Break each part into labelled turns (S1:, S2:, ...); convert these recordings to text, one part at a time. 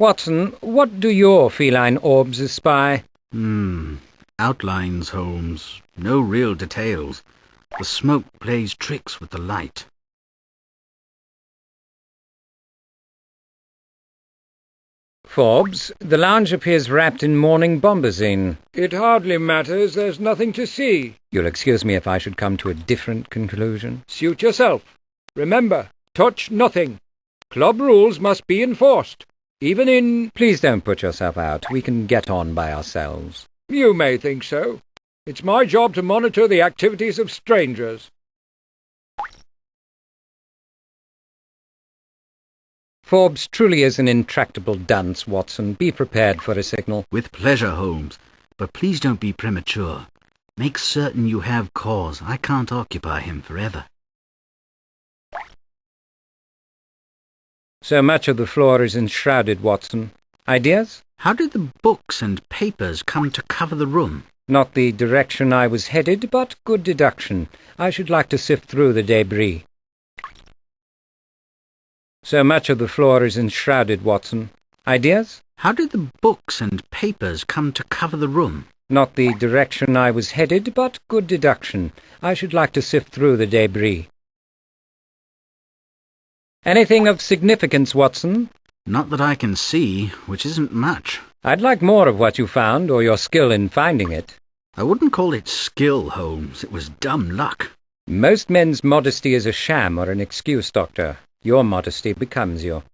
S1: Watson, what do your feline orbs espy?
S2: Outlines, Holmes. No real details. The smoke plays tricks with the light.
S1: Forbes, the lounge appears wrapped in morning bombazine. It hardly matters. There's nothing to see. You'll excuse me if I should come to a different conclusion. Suit yourself. Remember, touch nothing. Club rules must be enforced, even in... Please don't put yourself out. We can get on by ourselves. You may think so. It's my job to monitor the activities of strangers. Forbes truly is an intractable dunce, Watson. Be prepared for a signal.
S2: With pleasure, Holmes. But please don't be premature. Make certain you have cause. I can't occupy him forever.
S1: So much of the floor is enshrouded, Watson. Ideas?
S2: How did the books and papers come to cover the room?
S1: Not the direction I was headed, but good deduction. I should like to sift through the debris. So much of the floor is enshrouded, Watson. Ideas?
S2: How did the books and papers come to cover the room?
S1: Not the direction I was headed, but good deduction. I should like to sift through the debris. Anything of significance, Watson?
S2: Not that I can see, which isn't much.
S1: I'd like more of what you found, or your skill in finding it.
S2: I wouldn't call it skill, Holmes. It was dumb luck.
S1: Most men's modesty is a sham or an excuse, Doctor. Your modesty becomes you.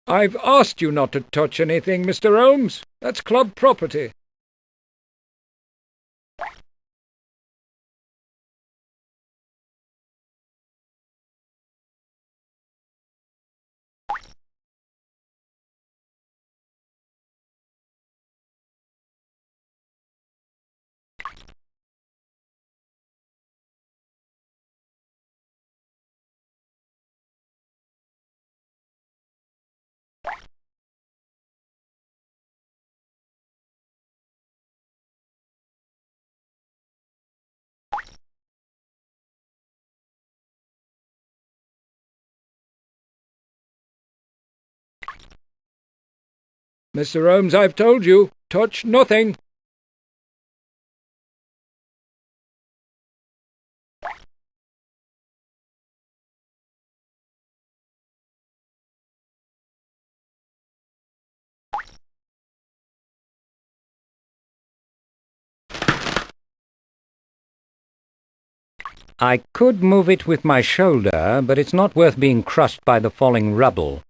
S1: I've asked you not to touch anything, Mr. Holmes. That's club property. Mr. Holmes, I've told you, touch nothing. I could move it with my shoulder, but it's not worth being crushed by the falling rubble.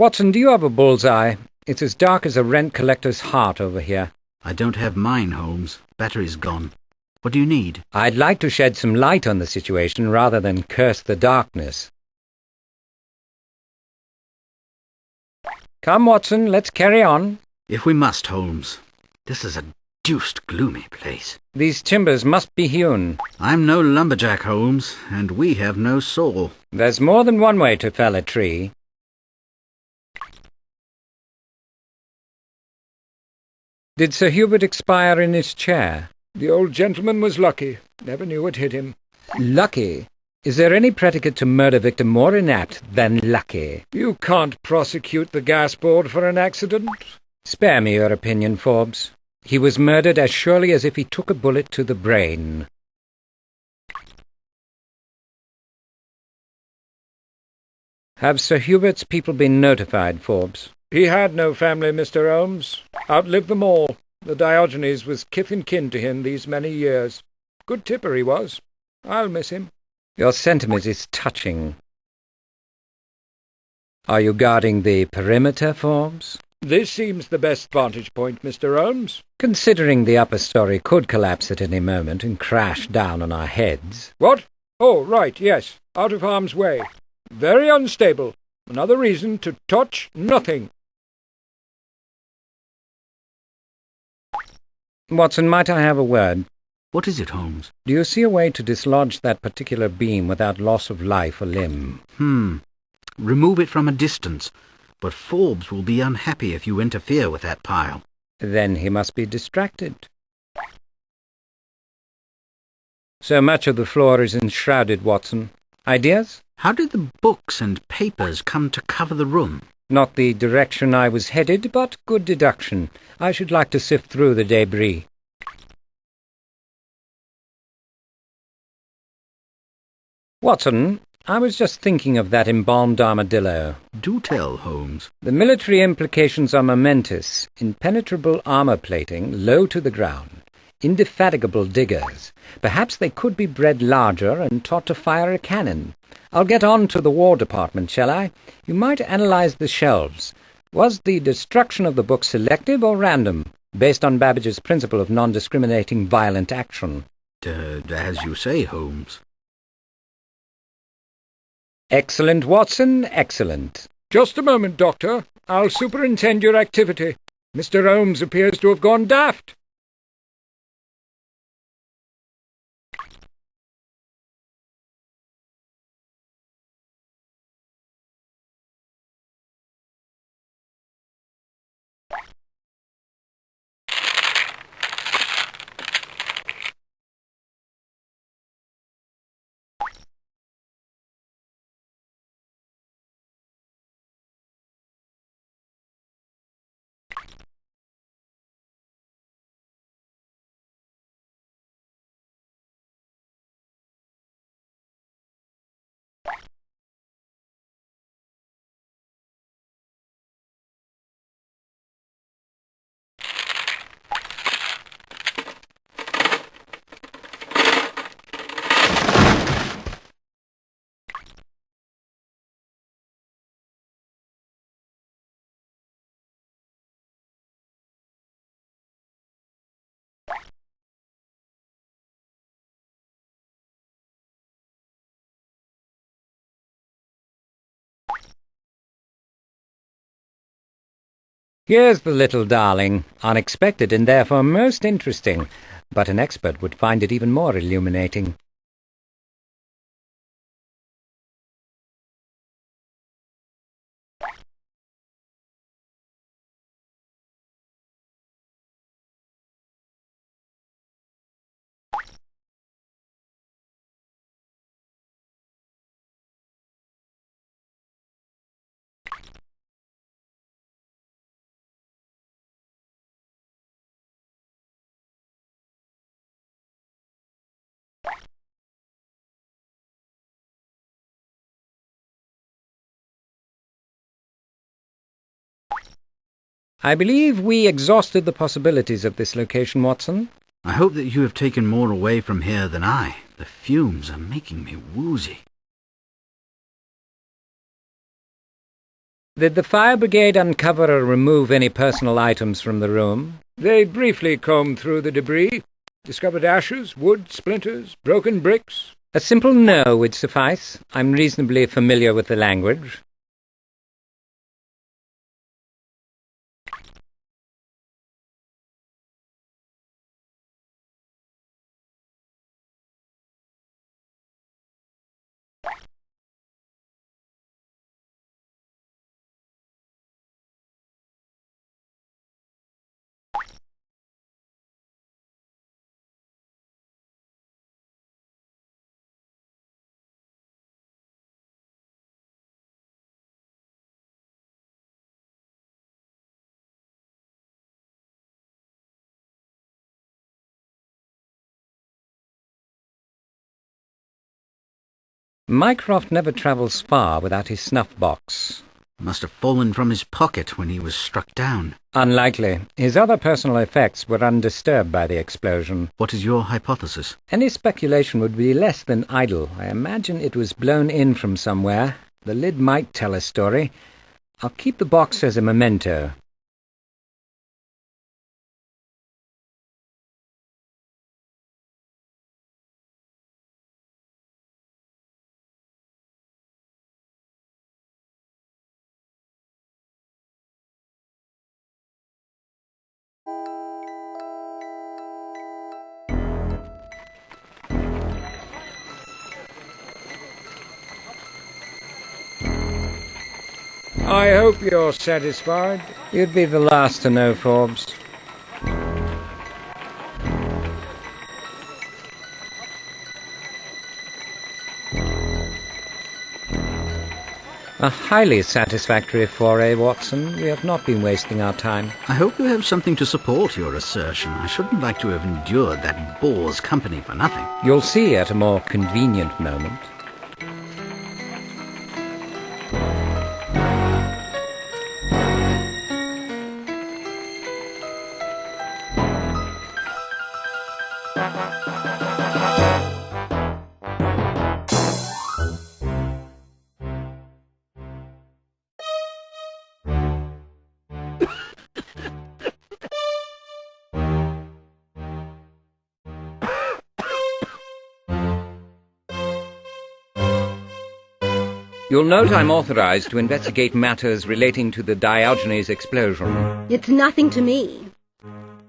S1: Watson, do you have a bullseye? It's as dark as a rent collector's heart over here.
S2: I don't have mine, Holmes. Battery's gone. What do you need?
S1: I'd like to shed some light on the situation rather than curse the darkness. Come, Watson, let's carry on.
S2: If we must, Holmes. This is a deuced gloomy place.
S1: These timbers must be hewn.
S2: I'm no lumberjack, Holmes, and we have no saw.
S1: There's more than one way to fell a tree. Did Sir Hubert expire in his chair?
S3: The old gentleman was lucky. Never knew what hit him.
S1: Lucky? Is there any predicate to murder victim more inapt than lucky?
S3: You can't prosecute the gas board for an accident.
S1: Spare me your opinion, Forbes. He was murdered as surely as if he took a bullet to the brain. Have Sir Hubert's people been notified, Forbes?
S3: He had no family, Mr. Holmes. Outlived them all. The Diogenes was kith and kin to him these many years. Good tipper he was. I'll miss him.
S1: Your sentiment is touching. Are you guarding the perimeter, Forbes?
S3: This seems the best vantage point, Mr. Holmes.
S1: Considering the upper story could collapse at any moment and crash down on our heads.
S3: What? Oh, right, yes. Out of harm's way. Very unstable. Another reason to touch nothing.
S1: Watson, might I have a word?
S2: What is it, Holmes?
S1: Do you see a way to dislodge that particular beam without loss of life or limb?
S2: Remove it from a distance. But Forbes will be unhappy if you interfere with that pile.
S1: Then he must be distracted. So much of the floor is enshrouded, Watson. Ideas?
S2: How did the books and papers come to cover the room?
S1: Not the direction I was headed, but good deduction. I should like to sift through the debris. Watson, I was just thinking of that embalmed armadillo.
S2: Do tell, Holmes.
S1: The military implications are momentous. Impenetrable armor plating, low to the ground. Indefatigable diggers. Perhaps they could be bred larger and taught to fire a cannon. I'll get on to the War Department, shall I? You might analyze the shelves. Was the destruction of the book selective or random, based on Babbage's principle of non-discriminating violent action?
S2: As you say, Holmes.
S1: Excellent, Watson, excellent.
S3: Just a moment, Doctor. I'll superintend your activity. Mr. Holmes appears to have gone daft.
S1: Here's the little darling, unexpected and therefore most interesting, but an expert would find it even more illuminating. I believe we exhausted the possibilities of this location, Watson.
S2: I hope that you have taken more away from here than I. The fumes are making me woozy.
S1: Did the fire brigade uncover or remove any personal items from the room?
S3: They briefly combed through the debris, discovered ashes, wood, splinters, broken bricks.
S1: A simple no would suffice. I'm reasonably familiar with the language. Mycroft never travels far without his snuff box.
S2: Must have fallen from his pocket when he was struck down.
S1: Unlikely. His other personal effects were undisturbed by the explosion.
S2: What is your hypothesis?
S1: Any speculation would be less than idle. I imagine it was blown in from somewhere. The lid might tell a story. I'll keep the box as a memento.
S3: I hope you're satisfied.
S1: You'd be the last to know, Forbes. A highly satisfactory foray, Watson. We have not been wasting our time.
S2: I hope you have something to support your assertion. I shouldn't like to have endured that bore's company for nothing.
S1: You'll see at a more convenient moment. You'll note I'm authorized to investigate matters relating to the Diogenes explosion.
S4: It's nothing to me.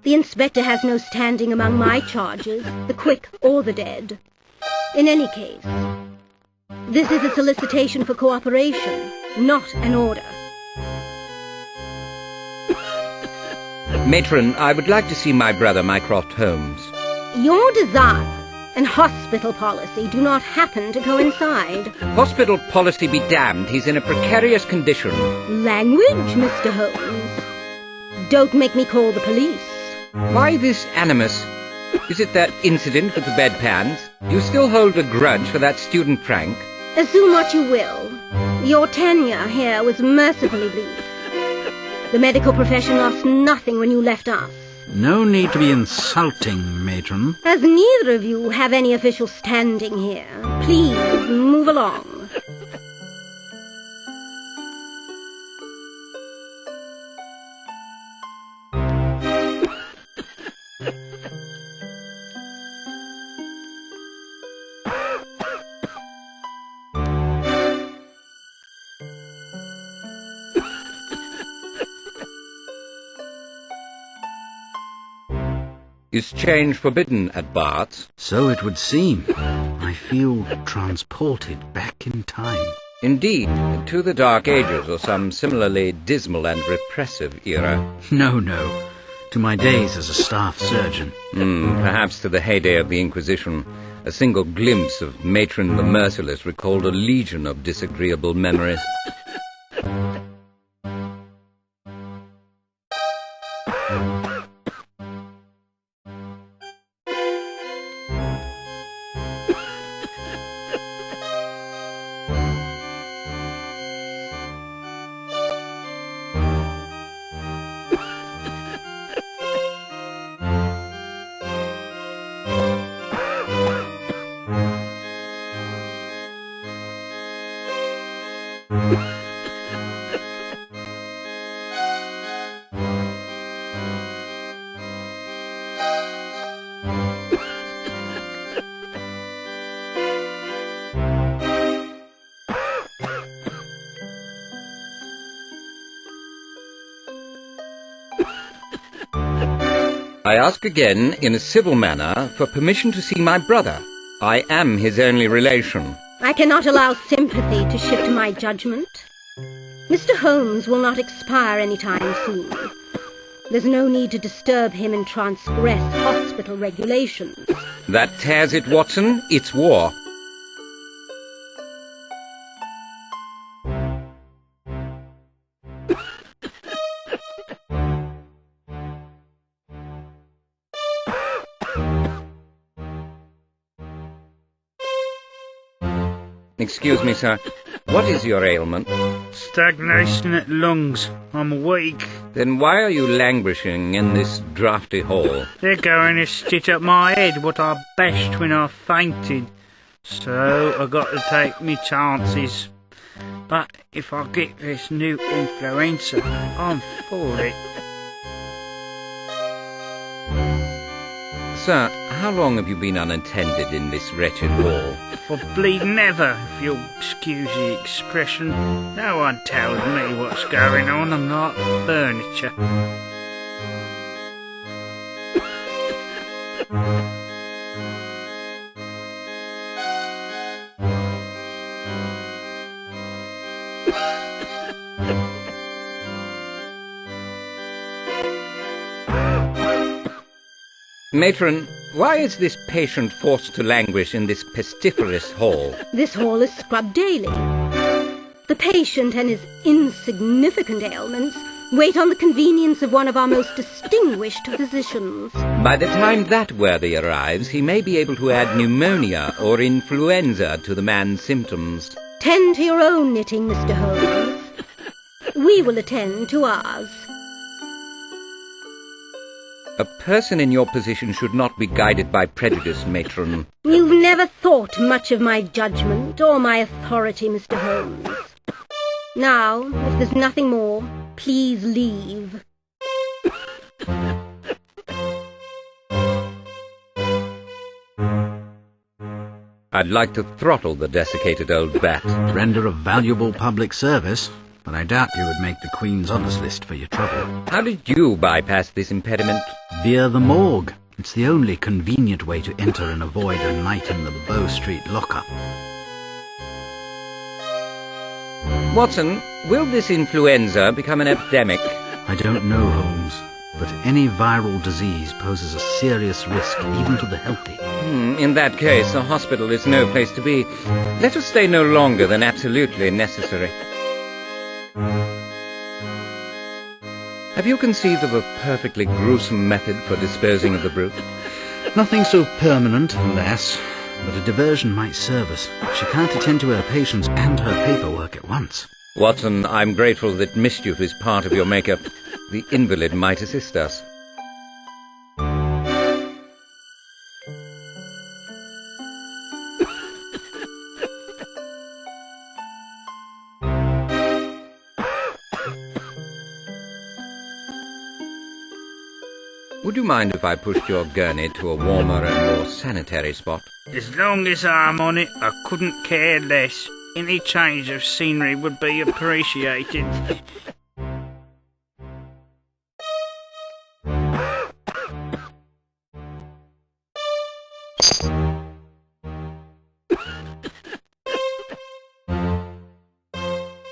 S4: The inspector has no standing among my charges, the quick or the dead. In any case, this is a solicitation for cooperation, not an order.
S1: Matron, I would like to see my brother, Mycroft Holmes.
S4: Your desire and hospital policy do not happen to coincide.
S1: Hospital policy be damned. He's in a precarious condition.
S4: Language, Mr. Holmes. Don't make me call the police.
S1: Why this animus? Is it that incident with the bedpans? Do you still hold a grudge for that student prank?
S4: Assume what you will. Your tenure here was mercifully brief. The medical profession lost nothing when you left us.
S2: No need to be insulting, Matron.
S4: As neither of you have any official standing here, please move along.
S1: Is change forbidden at Bart's?
S2: So it would seem. I feel transported back in time.
S1: Indeed, to the Dark Ages or some similarly dismal and repressive era.
S2: No. To my days as a staff surgeon.
S1: Perhaps to the heyday of the Inquisition. A single glimpse of Matron the Merciless recalled a legion of disagreeable memories. I ask again, in a civil manner, for permission to see my brother. I am his only relation.
S4: I cannot allow sympathy to shift my judgment. Mr. Holmes will not expire any time soon. There's no need to disturb him and transgress hospital regulations.
S1: That tears it, Watson. It's war. Excuse me, sir. What is your ailment?
S5: Stagnation at lungs. I'm weak.
S1: Then why are you languishing in this draughty hall?
S5: They're going to stitch up my head what I bashed when I fainted. So I got to take me chances. But if I get this new influenza, I'm for it.
S1: Sir, how long have you been unattended in this wretched hall?
S5: For bleeding ever, if you'll excuse the expression. No one tells me what's going on. I'm not furniture.
S1: Matron, why is this patient forced to languish in this pestiferous hall?
S4: This hall is scrubbed daily. The patient and his insignificant ailments wait on the convenience of one of our most distinguished physicians.
S1: By the time that worthy arrives, he may be able to add pneumonia or influenza to the man's symptoms.
S4: Tend to your own knitting, Mr. Holmes. We will attend to ours.
S1: A person in your position should not be guided by prejudice, Matron.
S4: You've never thought much of my judgment or my authority, Mr. Holmes. Now, if there's nothing more, please leave.
S1: I'd like to throttle the desiccated old bat.
S2: Render a valuable public service, but I doubt you would make the Queen's Honours List for your trouble.
S1: How did you bypass this impediment?
S2: Via the morgue. It's the only convenient way to enter and avoid a night in the Bow Street lockup.
S1: Watson, will this influenza become an epidemic?
S2: I don't know, Holmes, but any viral disease poses a serious risk even to the healthy.
S1: In that case, a hospital is no place to be. Let us stay no longer than absolutely necessary. Have you conceived of a perfectly gruesome method for disposing of the brute?
S2: Nothing so permanent, alas, but a diversion might serve us. She can't attend to her patients and her paperwork at once.
S1: Watson, I'm grateful that mischief is part of your makeup. The invalid might assist us. Would you mind if I pushed your gurney to a warmer and more sanitary spot?
S5: As long as I'm on it, I couldn't care less. Any change of scenery would be appreciated.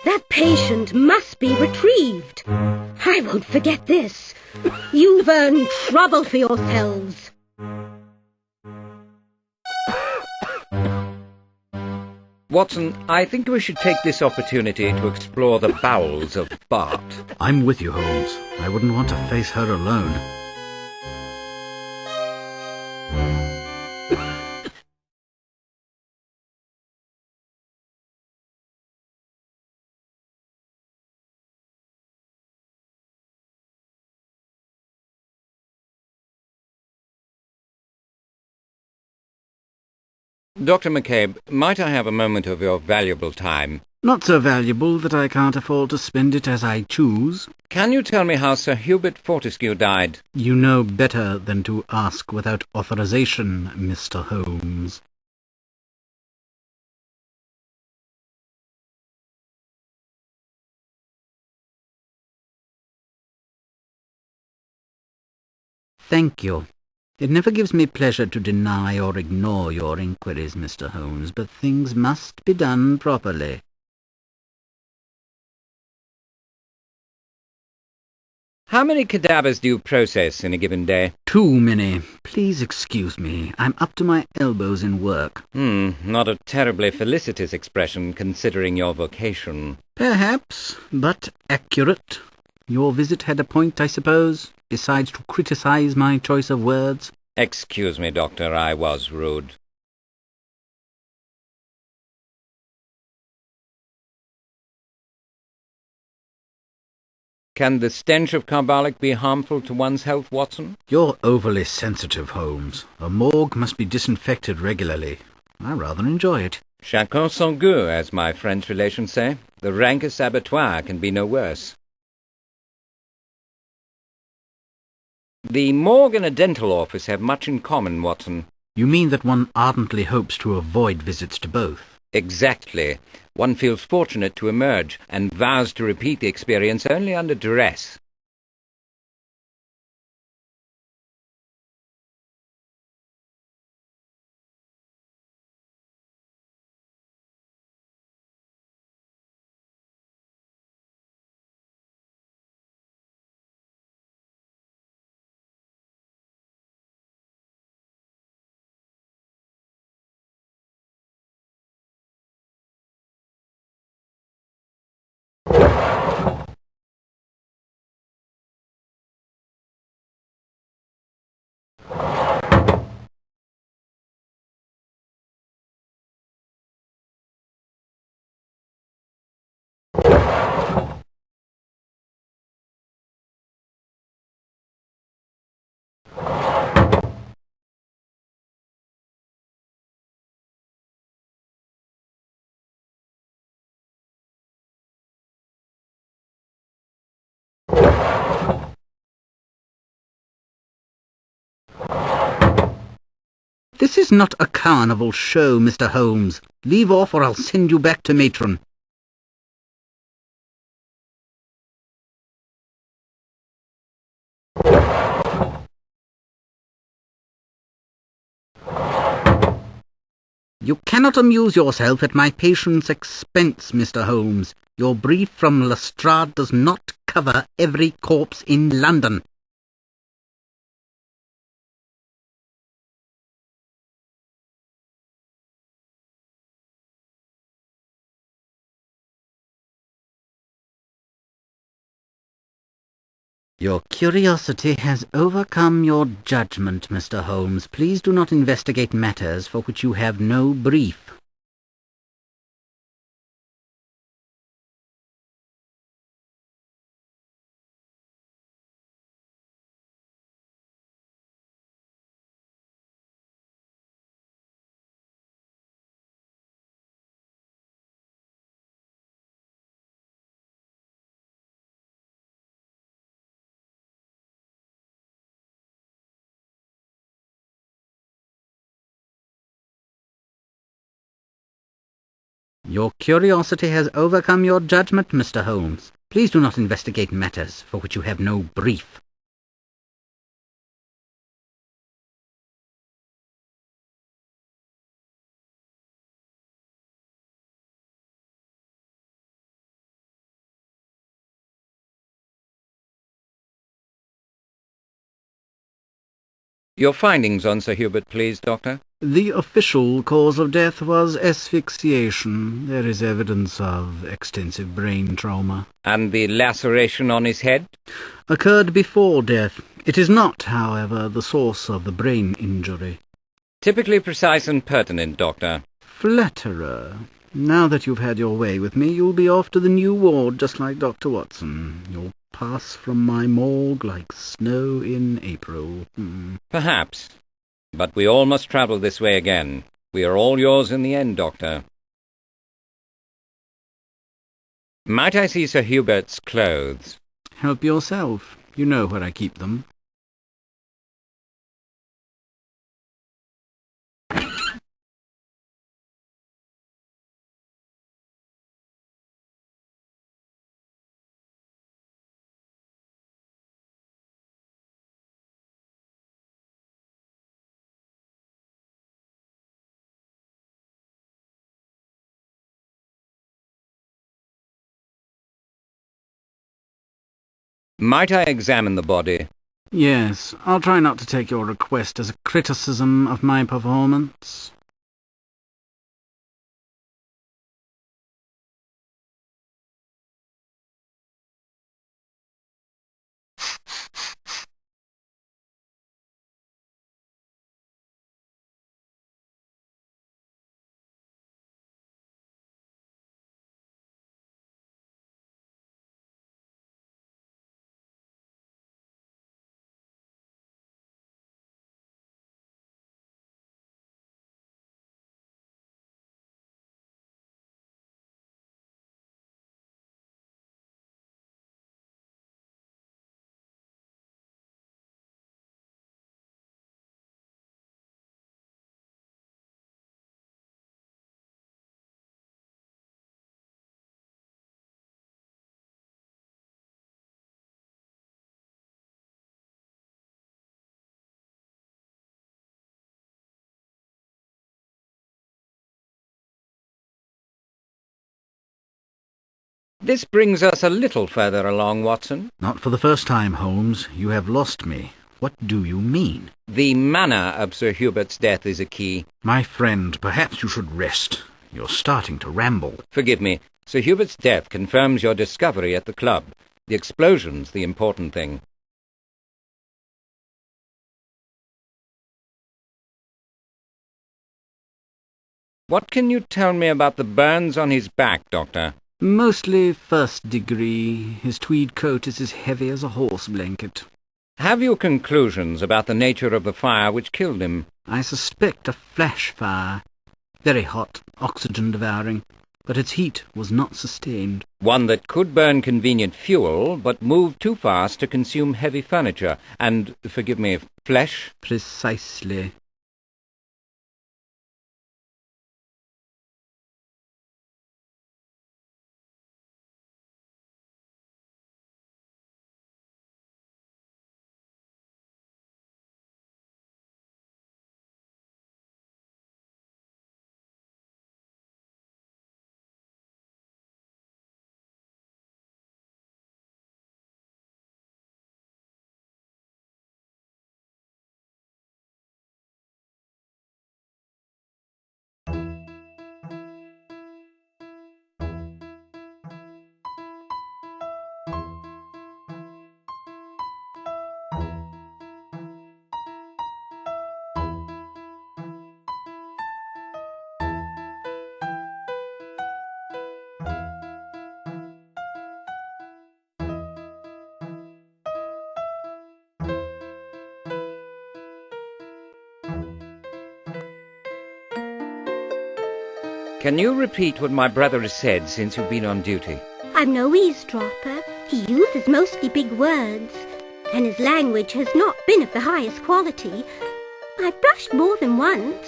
S4: That patient must be retrieved. I won't forget this. You've earned trouble for yourselves.
S1: Watson, I think we should take this opportunity to explore the bowels of Bart.
S2: I'm with you, Holmes. I wouldn't want to face her alone.
S1: Dr. McCabe, might I have a moment of your valuable time?
S2: Not so valuable that I can't afford to spend it as I choose.
S1: Can you tell me how Sir Hubert Fortescue died?
S2: You know better than to ask without authorization, Mr. Holmes. Thank you. It never gives me pleasure to deny or ignore your inquiries, Mr. Holmes, but things must be done properly.
S1: How many cadavers do you process in a given day?
S2: Too many. Please excuse me. I'm up to my elbows in work.
S1: Not a terribly felicitous expression, considering your vocation.
S2: Perhaps, but accurate. Your visit had a point, I suppose, besides to criticize my choice of words?
S1: Excuse me, Doctor, I was rude. Can the stench of carbolic be harmful to one's health, Watson?
S2: You're overly sensitive, Holmes. A morgue must be disinfected regularly. I rather enjoy it.
S1: Chacun son goût, as my French relations say. The rankest abattoir can be no worse. The morgue and a dental office have much in common, Watson.
S2: You mean that one ardently hopes to avoid visits to both?
S1: Exactly. One feels fortunate to emerge and vows to repeat the experience only under duress.
S2: This is not a carnival show, Mr. Holmes. Leave off or I'll send you back to Matron. You cannot amuse yourself at my patient's expense, Mr. Holmes. Your brief from Lestrade does not cover every corpse in London. Your curiosity has overcome your judgment, Mr. Holmes. Please do not investigate matters for which you have no brief. Your curiosity has overcome your judgment, Mr. Holmes. Please do not investigate matters for which you have no brief.
S1: Your findings on Sir Hubert, please, Doctor.
S2: The official cause of death was asphyxiation. There is evidence of extensive brain trauma.
S1: And the laceration on his head?
S2: Occurred before death. It is not, however, the source of the brain injury.
S1: Typically precise and pertinent, Doctor.
S2: Flatterer. Now that you've had your way with me, you'll be off to the new ward just like Dr. Watson. You'll pass from my morgue like snow in April.
S1: Perhaps. But we all must travel this way again. We are all yours in the end, Doctor. Might I see Sir Hubert's clothes?
S2: Help yourself. You know where I keep them.
S1: Might I examine the body?
S2: Yes, I'll try not to take your request as a criticism of my performance.
S1: This brings us a little further along, Watson.
S2: Not for the first time, Holmes. You have lost me. What do you mean?
S1: The manner of Sir Hubert's death is a key.
S2: My friend, perhaps you should rest. You're starting to ramble.
S1: Forgive me. Sir Hubert's death confirms your discovery at the club. The explosion's the important thing. What can you tell me about the burns on his back, Doctor?
S2: Mostly first degree. His tweed coat is as heavy as a horse blanket.
S1: Have you conclusions about the nature of the fire which killed him?
S2: I suspect a flash fire. Very hot, oxygen-devouring, but its heat was not sustained.
S1: One that could burn convenient fuel, but move too fast to consume heavy furniture, and, forgive me, flesh?
S2: Precisely.
S1: Can you repeat what my brother has said since you've been on duty?
S4: I'm no eavesdropper. He uses mostly big words, and his language has not been of the highest quality. I've brushed more than once.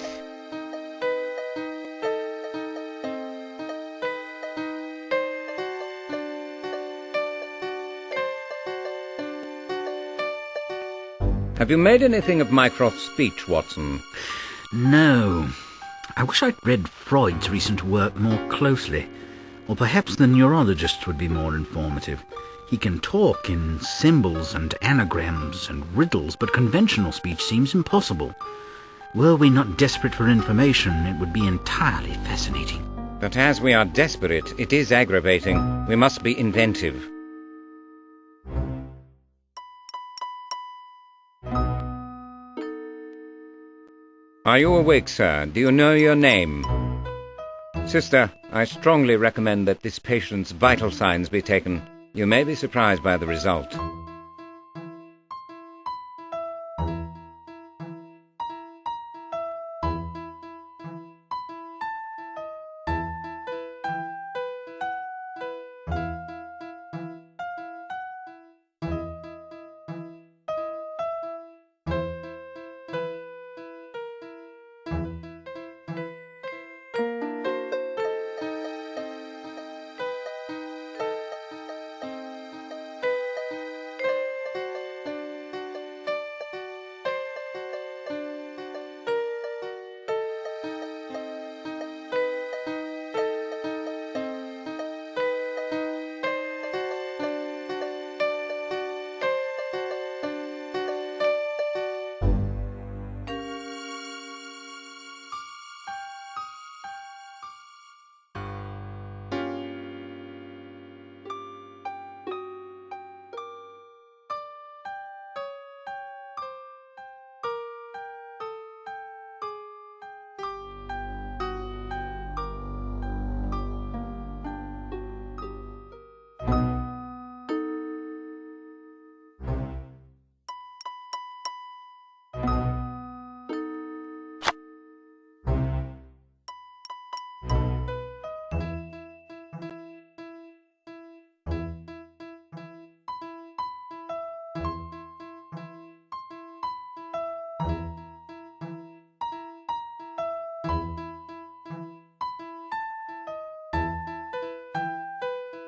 S1: Have you made anything of Mycroft's speech, Watson?
S2: No. I wish I'd read Freud's recent work more closely. Or perhaps the neurologists would be more informative. He can talk in symbols and anagrams and riddles, but conventional speech seems impossible. Were we not desperate for information, it would be entirely fascinating.
S1: But as we are desperate, it is aggravating. We must be inventive. Are you awake, sir? Do you know your name? Sister, I strongly recommend that this patient's vital signs be taken. You may be surprised by the result.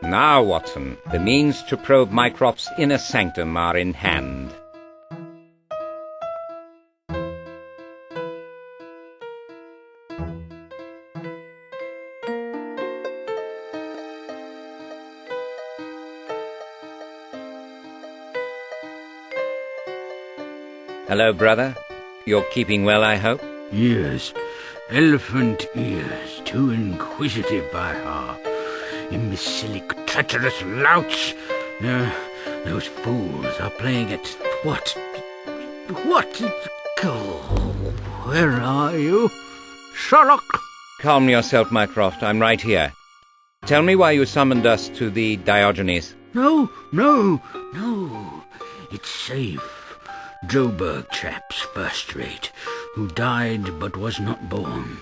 S1: Now, Watson, the means to probe Mycroft's inner sanctum are in hand. Hello, brother. You're keeping well, I hope?
S2: Yes. Elephant ears, too inquisitive by half. Imbecilic, treacherous louts. Those fools are playing at what? Where are you? Sherlock!
S1: Calm yourself, Mycroft. I'm right here. Tell me why you summoned us to the Diogenes.
S2: No. It's safe. Joburg chap's first rate, who died but was not born.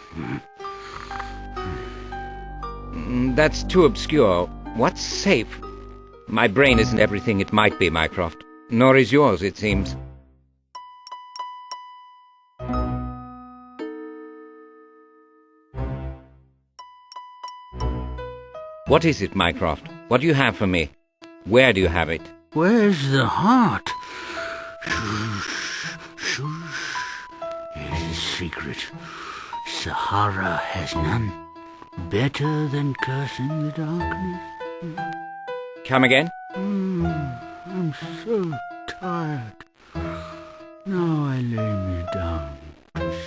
S1: That's too obscure. What's safe? My brain isn't everything it might be, Mycroft. Nor is yours, it seems. What is it, Mycroft? What do you have for me? Where do you have it?
S2: Where's the heart? Shush. It is secret. Sahara has none. Better than cursing the darkness.
S1: Come again?
S2: I'm so tired. Now I lay me down to sleep.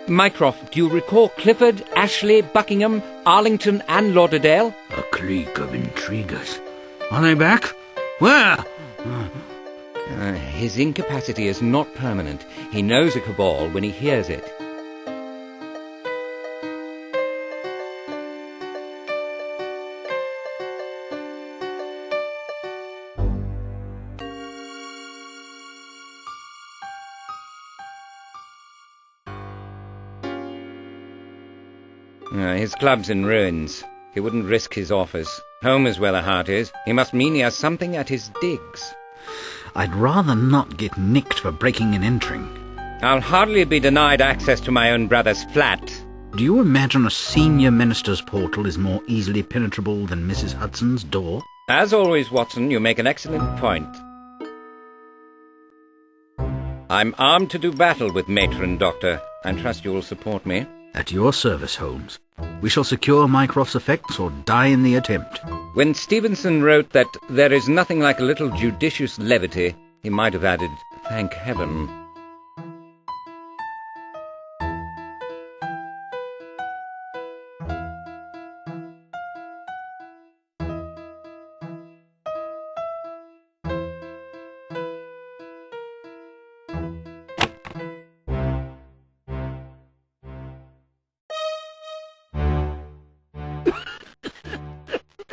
S1: Mycroft, do you recall Clifford, Ashley, Buckingham, Arlington and Lauderdale?
S2: A clique of intriguers. Are they back? Where?
S1: His incapacity is not permanent. He knows a cabal when he hears it. His club's in ruins. He wouldn't risk his office. Home is where the heart is. He must mean he has something at his digs.
S2: I'd rather not get nicked for breaking and entering.
S1: I'll hardly be denied access to my own brother's flat.
S2: Do you imagine a senior minister's portal is more easily penetrable than Mrs. Hudson's door?
S1: As always, Watson, you make an excellent point. I'm armed to do battle with Matron, Doctor. I trust you will support me.
S2: At your service, Holmes. We shall secure Mycroft's effects or die in the attempt.
S1: When Stevenson wrote that there is nothing like a little judicious levity, he might have added, thank heaven.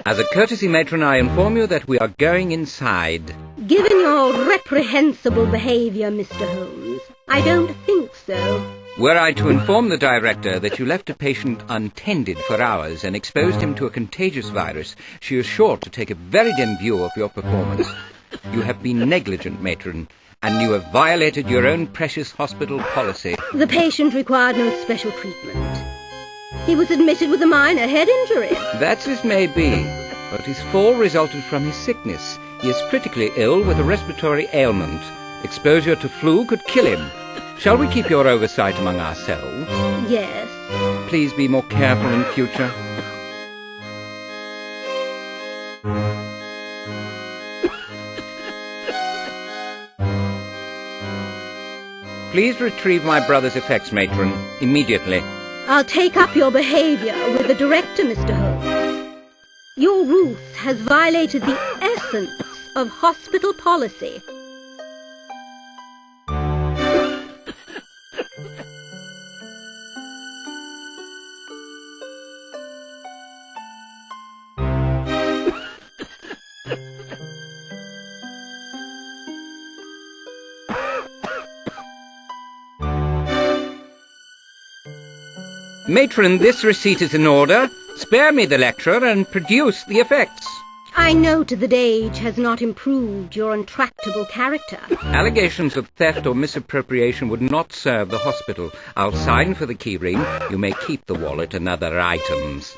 S1: As a courtesy, Matron, I inform you that we are going inside.
S4: Given your reprehensible behaviour, Mr. Holmes, I don't think so.
S1: Were I to inform the director that you left a patient untended for hours and exposed him to a contagious virus, she is sure to take a very dim view of your performance. You have been negligent, Matron, and you have violated your own precious hospital policy.
S4: The patient required no special treatment. He was admitted with a minor head injury.
S1: That's as may be, but his fall resulted from his sickness. He is critically ill with a respiratory ailment. Exposure to flu could kill him. Shall we keep your oversight among ourselves?
S4: Yes.
S1: Please be more careful in future. Please retrieve my brother's effects, Matron, immediately.
S4: I'll take up your behaviour with the director, Mr. Holmes. Your ruse has violated the essence of hospital policy.
S1: Matron, this receipt is in order. Spare me the lecture and produce the effects.
S4: I note that age has not improved your intractable character.
S1: Allegations of theft or misappropriation would not serve the hospital. I'll sign for the keyring. You may keep the wallet and other items.